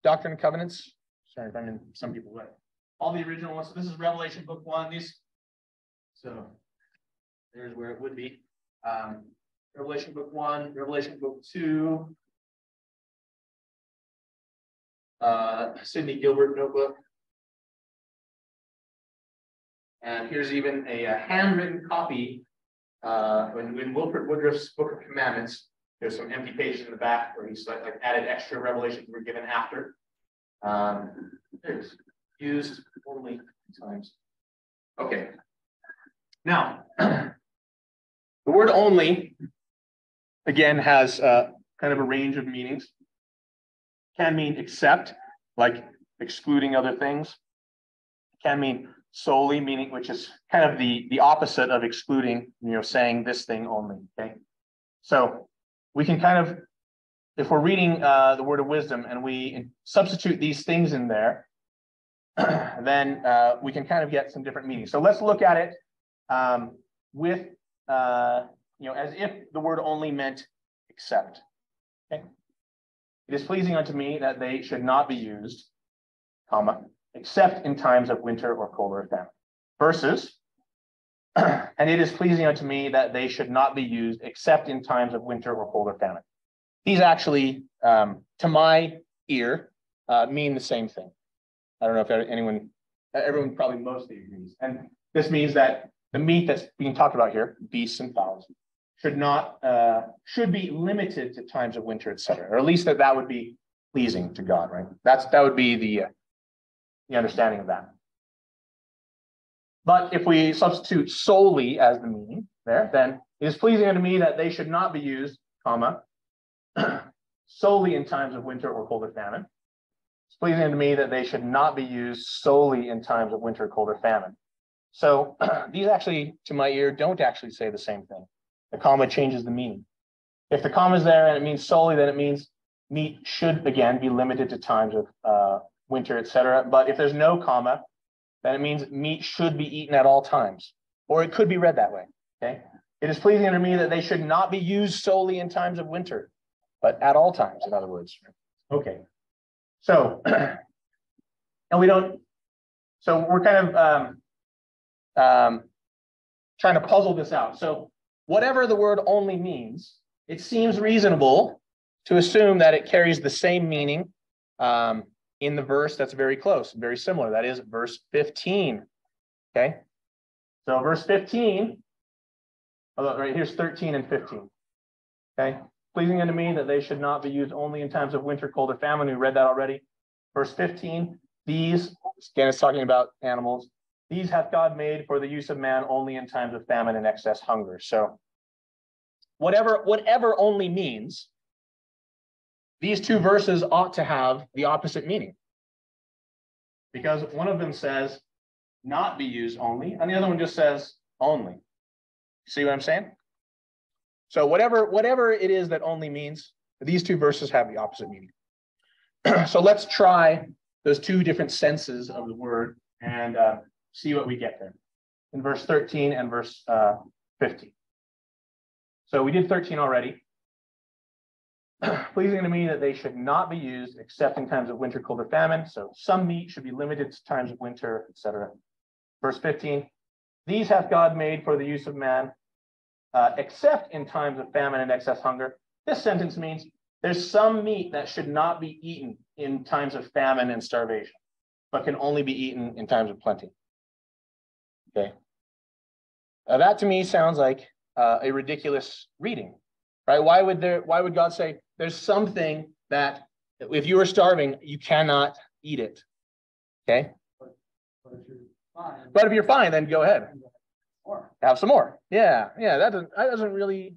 Doctrine and Covenants. Sorry if I'm in some people way. All the original ones. So this is Revelation book 1. So there's where it would be. Revelation book 1, Revelation book 2, Sidney Gilbert notebook. And here's even a handwritten copy in Wilford Woodruff's Book of Commandments. There's some empty pages in the back where he's like added extra revelations were given after. There's used only times. Okay. Now, the word only, again, has kind of a range of meanings. Can mean except, like excluding other things. Can mean solely, meaning, which is kind of the opposite of excluding, saying this thing only, okay? So we can kind of, if we're reading the word of wisdom and we substitute these things in there, then we can kind of get some different meanings. So let's look at it with, as if the word only meant except, okay? It is pleasing unto me that they should not be used, comma, except in times of winter or cold or famine. Versus, and it is pleasing unto me that they should not be used except in times of winter or cold or famine. These actually, to my ear, mean the same thing. I don't know if everyone probably mostly agrees. And this means that the meat that's being talked about here, beasts and fowls, should be limited to times of winter, etc., or at least that would be pleasing to God, right? That would be the understanding of that. But if we substitute solely as the meaning there, then it is pleasing unto me that they should not be used, comma, solely in times of winter or cold or famine. It's pleasing unto me that they should not be used solely in times of winter, cold, or famine. So these actually, to my ear, don't actually say the same thing. The comma changes the meaning. If the comma is there and it means solely, then it means meat should, again, be limited to times of winter, etc. But if there's no comma, then it means meat should be eaten at all times. Or it could be read that way, okay? It is pleasing unto me that they should not be used solely in times of winter, but at all times, in other words. Okay. So, and we don't, so we're kind of trying to puzzle this out. So whatever the word only means, it seems reasonable to assume that it carries the same meaning in the verse that's very close, very similar. That is verse 15, okay? So verse 15, right here's 13 and 15, okay? Pleasing unto me that they should not be used only in times of winter, cold, or famine. We read that already. Verse 15, these, again, it's talking about animals. These hath God made for the use of man only in times of famine and excess hunger. So whatever only means, these two verses ought to have the opposite meaning. Because one of them says not be used only, and the other one just says only. See what I'm saying? So whatever it is that only means, these two verses have the opposite meaning. So let's try those two different senses of the word and see what we get there in verse 13 and verse 15. So we did 13 already. Pleasing to me that they should not be used except in times of winter, cold, or famine. So some meat should be limited to times of winter, etc. Verse 15, these hath God made for the use of man, except in times of famine and excess hunger. This sentence means there's some meat that should not be eaten in times of famine and starvation, but can only be eaten in times of plenty. Okay. That to me sounds like a ridiculous reading, right? Why would God say there's something that if you are starving, you cannot eat it? Okay. But if you're fine, then go ahead. Have some more. Yeah. That doesn't really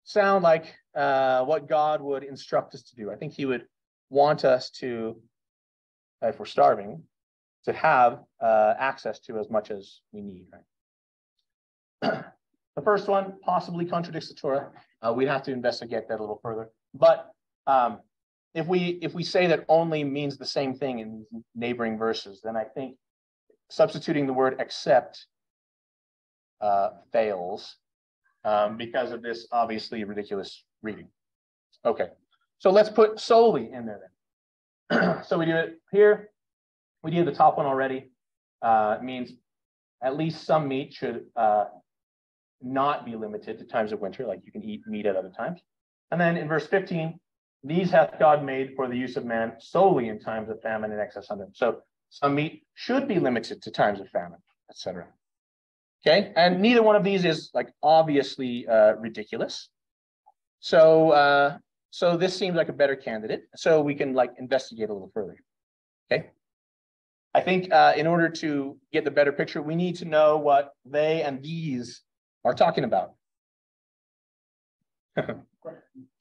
sound like what God would instruct us to do. I think he would want us to, if we're starving, to have access to as much as we need, right? The first one possibly contradicts the Torah. We'd have to investigate that a little further. But if we say that only means the same thing in neighboring verses, then I think substituting the word except fails because of this obviously ridiculous reading. Okay, so let's put solely in there then. So we do it here. We did the top one already. It means at least some meat should not be limited to times of winter, like you can eat meat at other times. And then in verse 15, these hath God made for the use of man solely in times of famine and excess hunger. So some meat should be limited to times of famine, etc. Okay, and neither one of these is like obviously ridiculous. So so this seems like a better candidate. So we can like investigate a little further. Okay. I think in order to get the better picture, we need to know what they and these are talking about.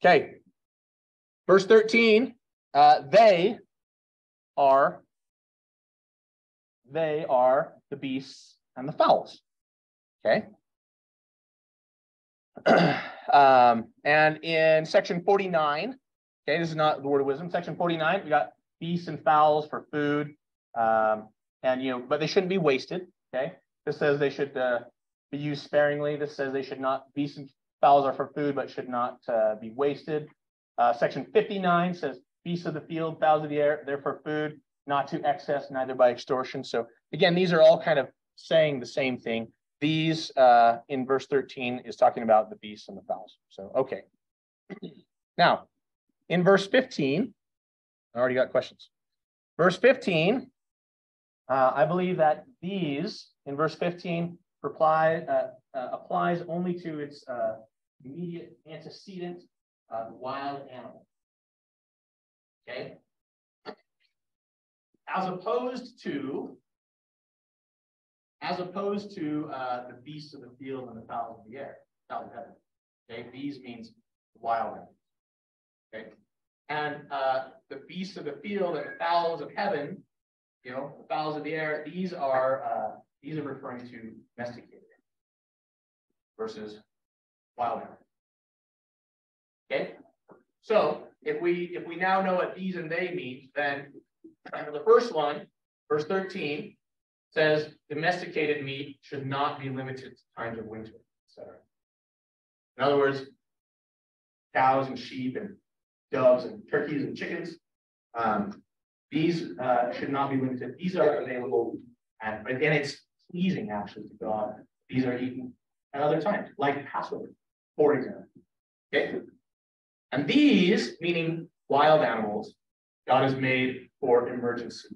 Okay. Verse 13, they are the beasts and the fowls. Okay. And in section 49, okay, this is not the word of wisdom. Section 49, we got beasts and fowls for food. And but they shouldn't be wasted. Okay. This says they should be used sparingly. This says they should not, beasts and fowls are for food, but should not be wasted. Section 59 says beasts of the field, fowls of the air, they're for food, not to excess, neither by extortion. So again, these are all kind of saying the same thing. These in verse 13 is talking about the beasts and the fowls. So, okay. Now, in verse 15, I already got questions. Verse 15, I believe that these in verse 15 applies only to its immediate antecedent of wild animal. Okay? As opposed to the beasts of the field and the fowls of the air, fowls of heaven. Okay, these means wild animals. Okay, and the beasts of the field and the fowls of heaven, you know, the fowls of the air, these are referring to domesticated versus wild animals. Okay, so if we now know what these and they mean, then the first one, verse 13, says domesticated meat should not be limited to times of winter, etc. In other words, cows and sheep and doves and turkeys and chickens, these should not be limited. These are available, and again, it's pleasing actually to God. These are eaten at other times, like Passover, for example. Okay, and these, meaning wild animals, God has made for emergency.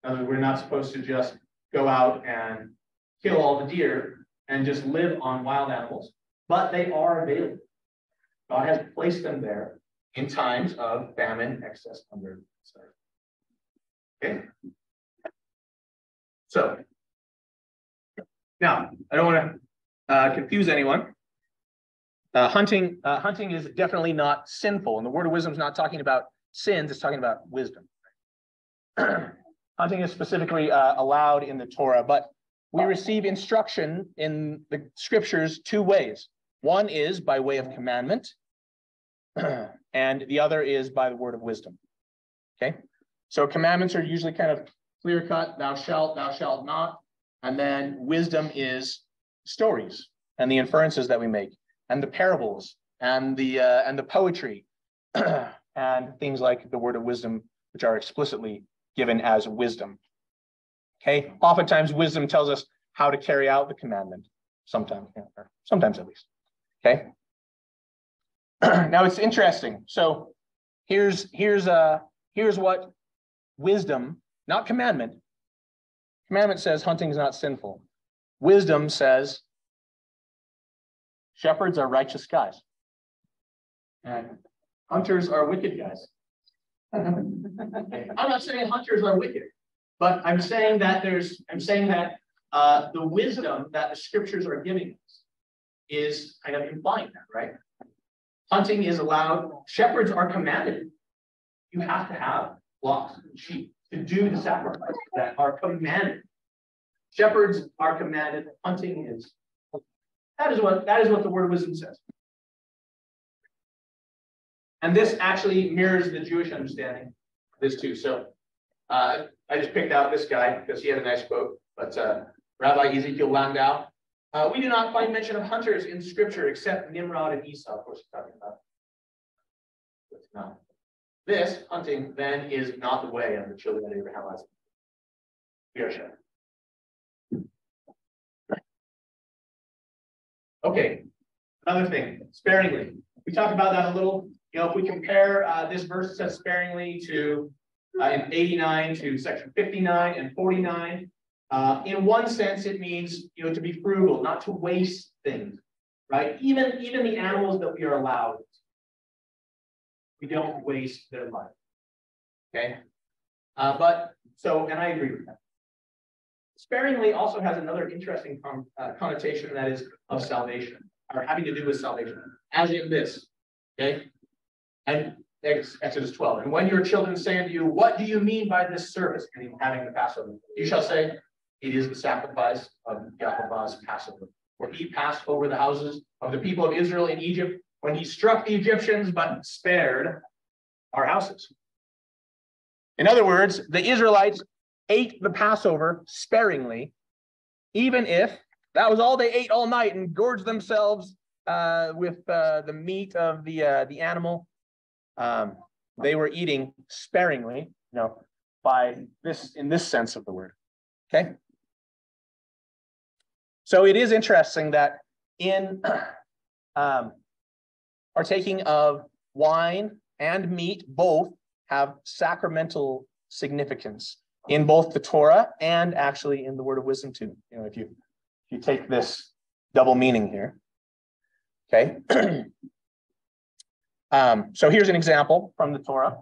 In other words, we're not supposed to just go out and kill all the deer and just live on wild animals, but they are available. God has placed them there in times of famine, excess hunger, etc. Okay. So now I don't want to confuse anyone. Hunting is definitely not sinful, and the word of wisdom is not talking about sins; it's talking about wisdom. Hunting is specifically allowed in the Torah, but we receive instruction in the scriptures two ways. One is by way of commandment, and the other is by the word of wisdom. Okay, so commandments are usually kind of clear cut: thou shalt not, and then wisdom is stories and the inferences that we make, and the parables, and the poetry, and things like the word of wisdom, which are explicitly given as wisdom. Okay, oftentimes wisdom tells us how to carry out the commandment, sometimes at least. Okay. Now it's interesting. So here's what wisdom, not commandment. Commandment says hunting is not sinful. Wisdom says shepherds are righteous guys, and hunters are wicked guys. I'm not saying hunters are wicked, but I'm saying that the wisdom that the scriptures are giving us is kind of implying that, right? Hunting is allowed. Shepherds are commanded. You have to have flocks and sheep to do the sacrifices that are commanded. Shepherds are commanded. Hunting is. That is what the word of wisdom says. And this actually mirrors the Jewish understanding of this too. So I just picked out this guy because he had a nice quote, but Rabbi Ezekiel Landau, we do not find mention of hunters in scripture except Nimrod and Esau, of course, he's talking about. But no. This hunting then is not the way of the children of Abraham, Isaac. We are sure. Okay, another thing, sparingly. We talked about that a little. You know, if we compare this verse, it says sparingly to in 89 to section 59 and 49. In one sense, it means, you know, to be frugal, not to waste things, right? Even the animals that we are allowed, we don't waste their life. Okay, and I agree with that. Sparingly also has another interesting connotation, that is of salvation, or having to do with salvation, as in this. Okay. And Exodus 12. And when your children say unto you, what do you mean by this service? Meaning having the Passover. You shall say, it is the sacrifice of Yahovah's Passover. For he passed over the houses of the people of Israel in Egypt when he struck the Egyptians, but spared our houses. In other words, the Israelites ate the Passover sparingly, even if that was all they ate all night and gorged themselves with the meat of the animal. They were eating sparingly, you know, in this sense of the word. Okay. So it is interesting that in partaking of wine and meat, both have sacramental significance in both the Torah and actually in the word of wisdom too. You know, if you take this double meaning here. Okay. So here's an example from the Torah.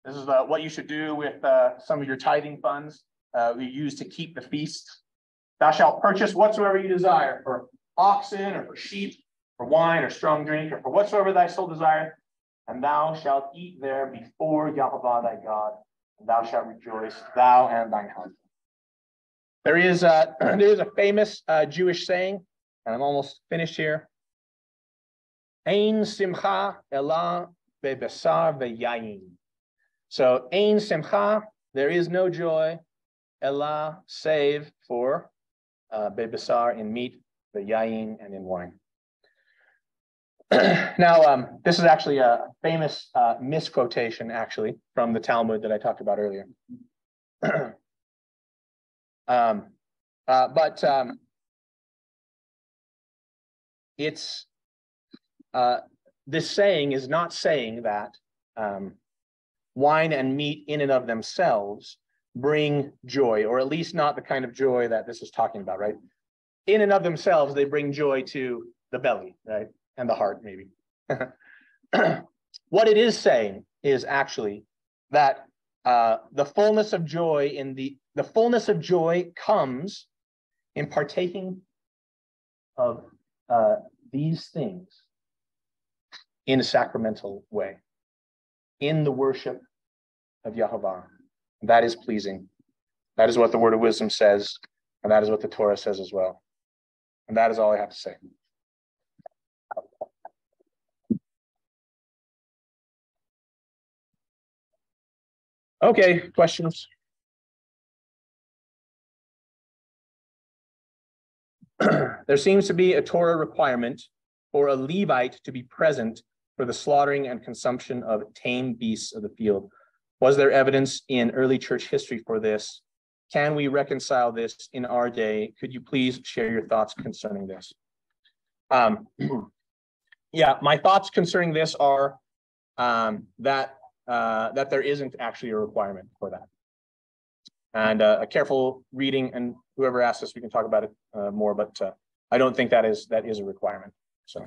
This is what you should do with some of your tithing funds we use to keep the feasts. Thou shalt purchase whatsoever you desire, for oxen or for sheep, for wine or strong drink, or for whatsoever thy soul desireth, and thou shalt eat there before Yahweh thy God, and thou shalt rejoice, thou and thine house. There is a famous Jewish saying, and I'm almost finished here. Ein simcha ela bebesar veyayin. So ein simcha, there is no joy, ela, save for bebesar, in meat, veyayin, and in wine. Now, this is actually a famous misquotation, actually, from the Talmud that I talked about earlier. It's this saying is not saying that wine and meat in and of themselves bring joy, or at least not the kind of joy that this is talking about, right? In and of themselves, they bring joy to the belly, right? And the heart, maybe. What it is saying is actually that the fullness of joy the fullness of joy comes in partaking of these things in a sacramental way, in the worship of Yahweh. That is pleasing. That is what the word of wisdom says, and that is what the Torah says as well. And that is all I have to say. Okay, questions? There seems to be a Torah requirement for a Levite to be present for the slaughtering and consumption of tame beasts of the field. Was there evidence in early church history for this? Can we reconcile this in our day? Could you please share your thoughts concerning this? Yeah, my thoughts concerning this are that there isn't actually a requirement for that. And a careful reading, and whoever asked us, we can talk about it more, but I don't think that is a requirement. So.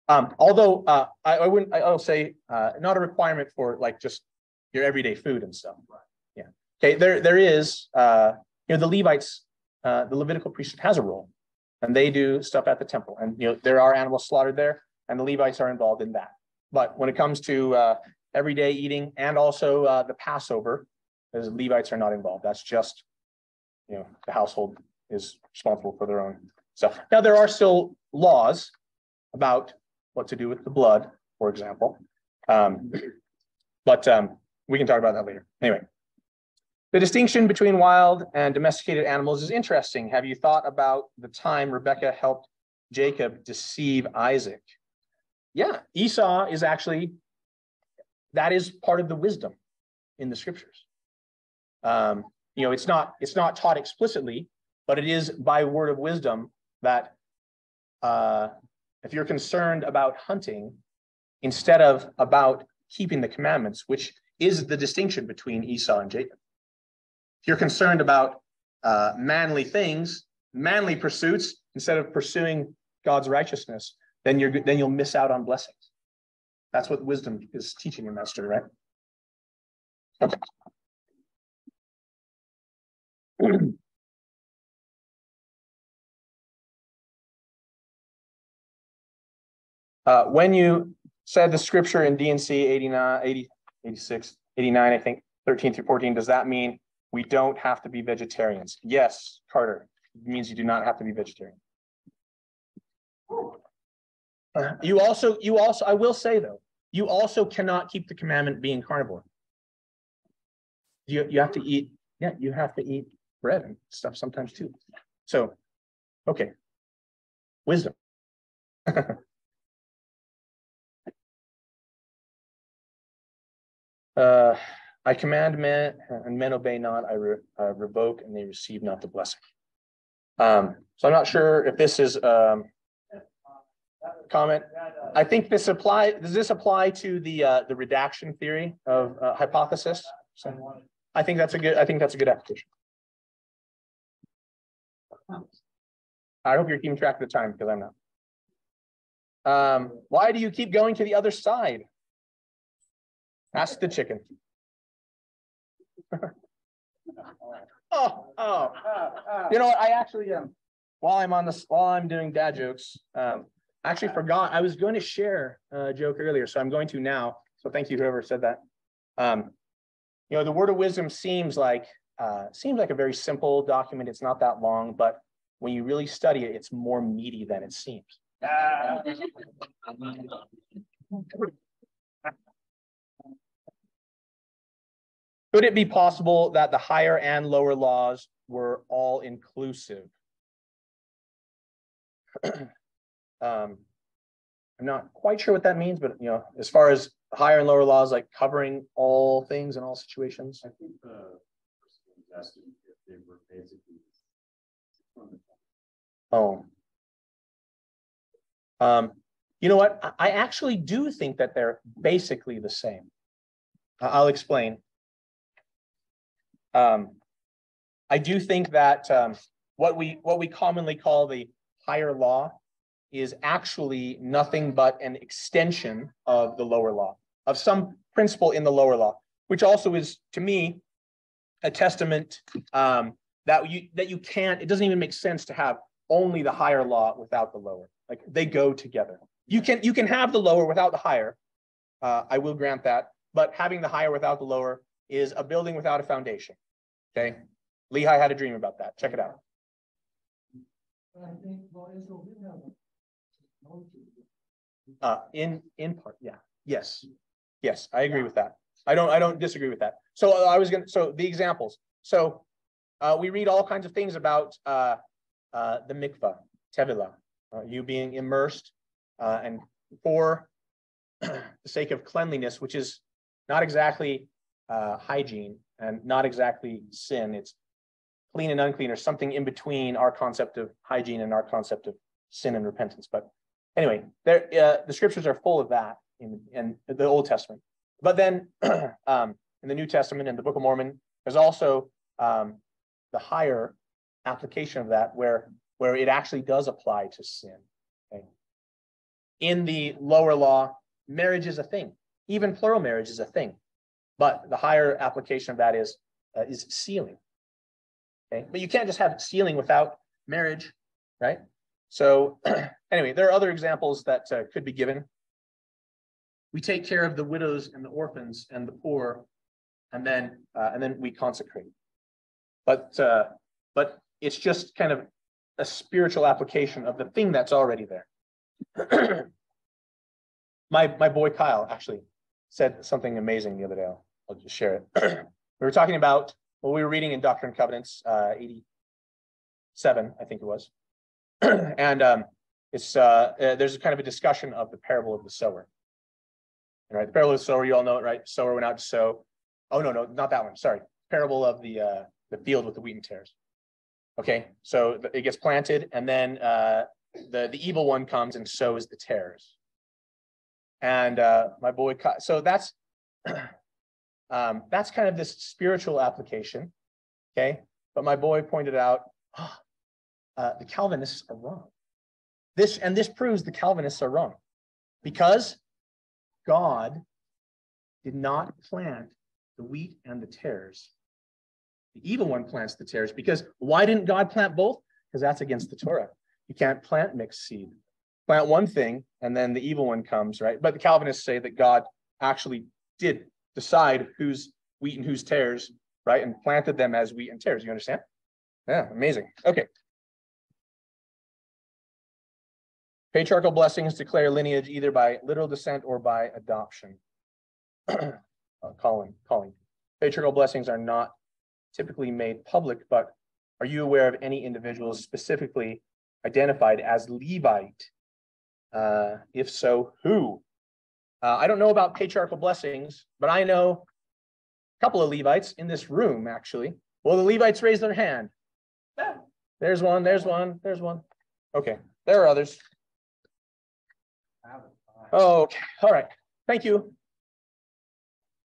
Although I'll say not a requirement for like just your everyday food and stuff. Yeah. Okay. There is the Levites, the Levitical priesthood has a role, and they do stuff at the temple, and there are animals slaughtered there, and the Levites are involved in that. But when it comes to everyday eating and also the Passover, the Levites are not involved. That's just the household is responsible for their own stuff. Now there are still laws about what to do with the blood, for example. But we can talk about that later. Anyway, the distinction between wild and domesticated animals is interesting. Have you thought about the time Rebekah helped Jacob deceive Isaac? Yeah, Esau is actually, that is part of the wisdom in the scriptures. It's not taught explicitly, but it is by word of wisdom that if you're concerned about hunting instead of about keeping the commandments, which is the distinction between Esau and Jacob. If you're concerned about manly things, manly pursuits, instead of pursuing God's righteousness, then you'll miss out on blessings. That's what wisdom is teaching in that story, right? Okay. When you said the scripture in DNC 89, 80, 86, 89, I think, 13 through 14, does that mean we don't have to be vegetarians? Yes, Carter. It means you do not have to be vegetarian. You also, I will say though, you also cannot keep the commandment being carnivore. You have to eat, you have to eat bread and stuff sometimes too. So, okay, wisdom. I command men, and men obey not. I revoke, and they receive not the blessing. So I'm not sure if this is comment. I think this does this apply to the redaction theory of hypothesis? So I think that's a good application. I hope you're keeping track of the time because I'm not. Why do you keep going to the other side? Ask the chicken. Oh. You know what? I actually while I'm doing dad jokes, I actually forgot I was going to share a joke earlier, so I'm going to now. So thank you, whoever said that. You know, the Word of Wisdom seems like a very simple document. It's not that long, but when you really study it, it's more meaty than it seems. Could it be possible that the higher and lower laws were all inclusive? I'm not quite sure what that means, but you know, as far as higher and lower laws, like covering all things in all situations. I think the person was asking if they were basically. You know what? I actually do think that they're basically the same. I'll explain. I do think that what we commonly call the higher law is actually nothing but an extension of the lower law, of some principle in the lower law, which also is, to me, a testament that you can't. It doesn't even make sense to have only the higher law without the lower. Like they go together. You can have the lower without the higher. I will grant that, but having the higher without the lower is a building without a foundation. Okay, Lehi had a dream about that. Check it out. I think Israel did have In part, yeah, yes, I agree with that. I don't disagree with that. So so the examples. So we read all kinds of things about the mikvah, tevilah, you being immersed, and for the sake of cleanliness, which is not exactly hygiene and not exactly sin. It's clean and unclean, or something in between our concept of hygiene and our concept of sin and repentance. But anyway, the scriptures are full of that in the Old Testament. But then in the New Testament and the Book of Mormon, there's also the higher application of that where it actually does apply to sin. Okay? In the lower law, marriage is a thing. Even plural marriage is a thing. But the higher application of that is sealing. Okay? But you can't just have sealing without marriage, right? So anyway, there are other examples that could be given. We take care of the widows and the orphans and the poor, and then we consecrate. But it's just kind of a spiritual application of the thing that's already there. My boy Kyle actually said something amazing the other day. I'll just share it. We were talking about what we were reading in Doctrine and Covenants 87, I think it was. And there's kind of a discussion of the parable of the sower. Right, the parable of the sower, you all know it, right? Sower went out to sow. Oh no, not that one. Sorry, parable of the field with the wheat and tares. Okay, so it gets planted, and then the evil one comes and sows the tares. And my boy, so that's kind of this spiritual application. Okay, but my boy pointed out the Calvinists are wrong. This proves the Calvinists are wrong, because God did not plant the wheat and the tares. The evil one plants the tares. Because why didn't God plant both? Because that's against the Torah. You can't plant mixed seed. Plant one thing and then the evil one comes, right? But the Calvinists say that God actually did decide who's wheat and who's tares, right? And planted them as wheat and tares. You understand? Yeah, amazing. Okay. Patriarchal blessings declare lineage either by literal descent or by adoption. Calling. Patriarchal blessings are not typically made public, but are you aware of any individuals specifically identified as Levite? If so, who? I don't know about patriarchal blessings, but I know a couple of Levites in this room, actually. Well, the Levites raise their hand. There's one. Okay, there are others. Oh, okay. All right. Thank you.